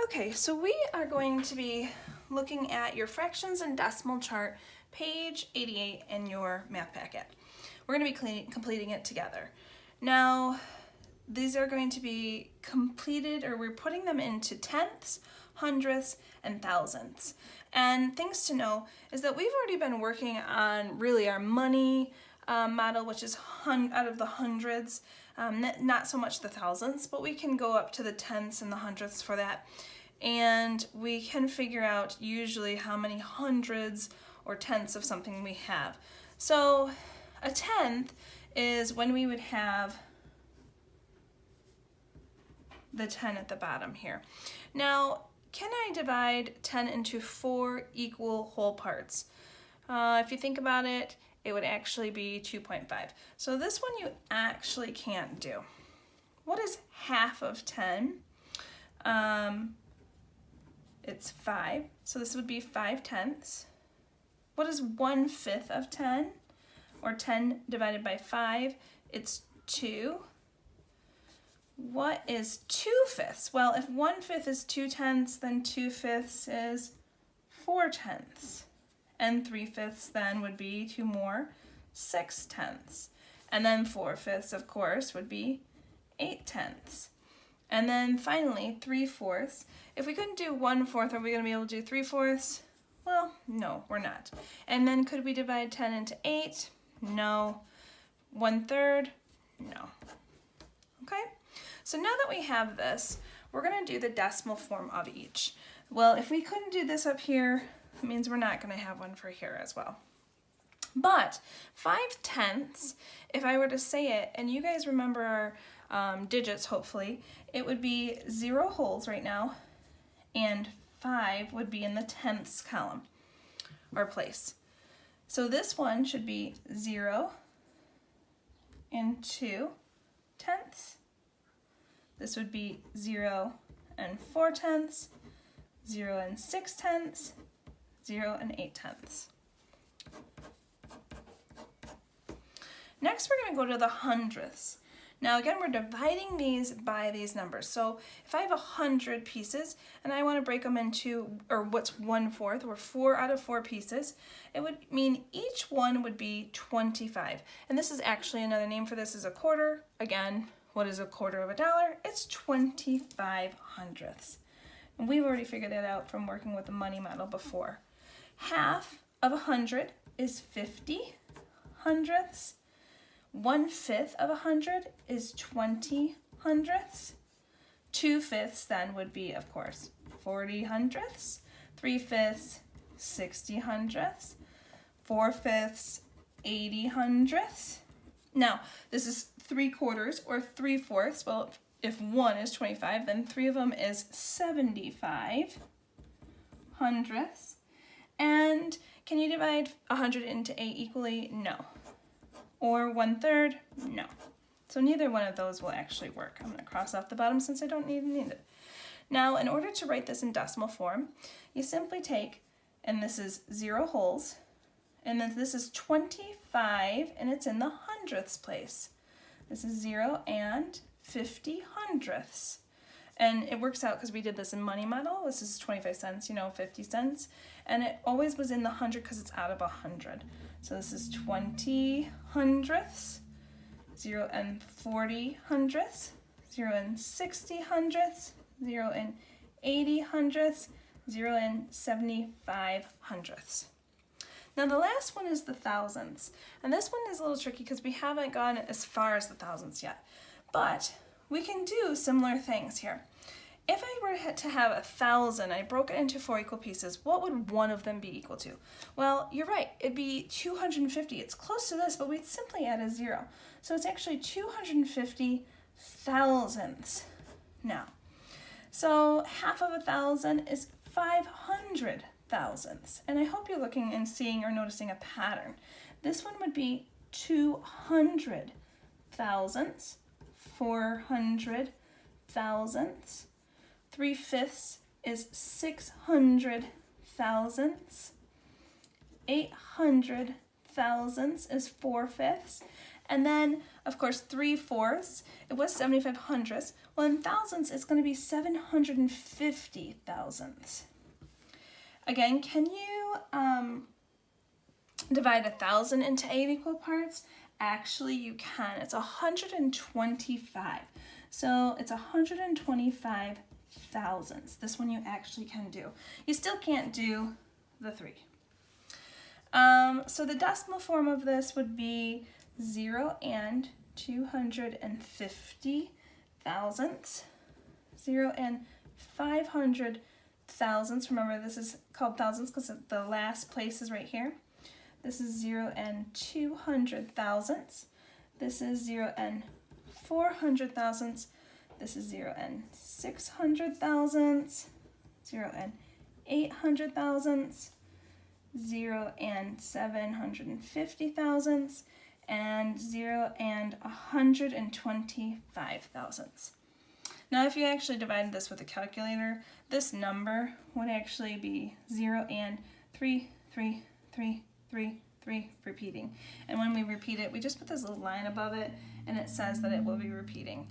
Okay, so we are going to be looking at your fractions and decimal chart, page 88 in your math packet. We're going to be completing it together. Now, these are going to be completed, or we're putting them into tenths, hundredths, and thousandths. And things to know is that we've already been working on really our money model, which is out of the hundreds, not so much the thousandths, but we can go up to the tenths and the hundredths for that. And we can figure out usually how many hundreds or tenths of something we have. So a tenth is when we would have the 10 at the bottom here. Now, can I divide 10 into 4 equal whole parts? If you think about it, it would actually be 2.5. So this one you actually can't do. What is half of 10? It's 5, so this would be 5 tenths. What is 1/5 of 10? Or 10 divided by 5? It's 2. What is 2/5? Well, if 1/5 is 2 tenths, then 2/5 is 4 tenths. And 3/5 then would be 2 more, 6 tenths. And then 4/5, of course, would be 8 tenths. And then finally, 3/4. If we couldn't do 1/4, are we going to be able to do 3/4? Well, no, we're not. And then could we divide 10 into 8? No. 1/3? No. Okay? So now that we have this, we're going to do the decimal form of each. Well, if we couldn't do this up here, it means we're not going to have one for here as well. But 5 tenths, if I were to say it, and you guys remember our digits, hopefully, it would be 0 wholes right now, and 5 would be in the tenths column, or place. So this one should be 0 and 2 tenths. This would be 0 and 4 tenths, 0 and 6 tenths, 0 and 8 tenths. Next, we're going to go to the hundredths. Now again, we're dividing these by these numbers. So if I have 100 pieces and I want to break them into, or what's 1/4, or 4 out of 4 pieces, it would mean each one would be 25. And this is actually another name for this is a quarter. Again, what is a quarter of a dollar? It's 25 hundredths. And we've already figured that out from working with the money model before. Half of 100 is 50 hundredths. 1/5 of 100 is 20 hundredths. 2/5 then would be, of course, 40 hundredths. 3/5, 60 hundredths. 4/5, 80 hundredths. Now, this is 3/4 or 3/4. Well, if 1 is 25, then 3 of them is 75 hundredths. And can you divide 100 into 8 equally? No. Or 1/3? No. So neither one of those will actually work. I'm going to cross off the bottom since I don't need it. Now, in order to write this in decimal form, you simply take, and this is 0 wholes, and then this is 25, and it's in the hundredths place. This is 0 and 50 hundredths. And it works out because we did this in money model. This is 25 cents, 50 cents. And it always was in the 100 because it's out of 100. So this is 20 hundredths, 0 and 40 hundredths, 0 and 60 hundredths, 0 and 80 hundredths, 0 and 75 hundredths. Now the last one is the thousandths. And this one is a little tricky because we haven't gone as far as the thousandths yet. But we can do similar things here. If I were to have 1,000, I broke it into 4 equal pieces, what would one of them be equal to? Well, you're right, it'd be 250. It's close to this, but we'd simply add a 0. So it's actually 250 thousandths now. So half of 1,000 is 500 thousandths. And I hope you're looking and seeing or noticing a pattern. This one would be 200 thousandths, 400 thousandths. 3/5 is 600 thousandths. 800 thousandths is 4/5. And then, of course, 3/4, it was 75 hundredths. Well, in thousandths, it's going to be 750 thousandths. Again, can you divide 1,000 into 8 equal parts? Actually, you can. It's 125. So it's 125 thousandths. This one you actually can do. You still can't do the 3. So the decimal form of this would be 0 and 250 thousandths, 0 and 500 thousandths. Remember, this is called thousandths because the last place is right here. This is 0 and 200 thousandths. This is 0 and 400 thousandths. This is 0 and 600 thousandths, 0 and 800 thousandths, 0 and 750 thousandths, and 0 and 125 thousandths. Now, if you actually divided this with a calculator, this number would actually be 0 and 3, 3, 3, 3, 3 repeating. And when we repeat it, we just put this little line above it, and it says that it will be repeating.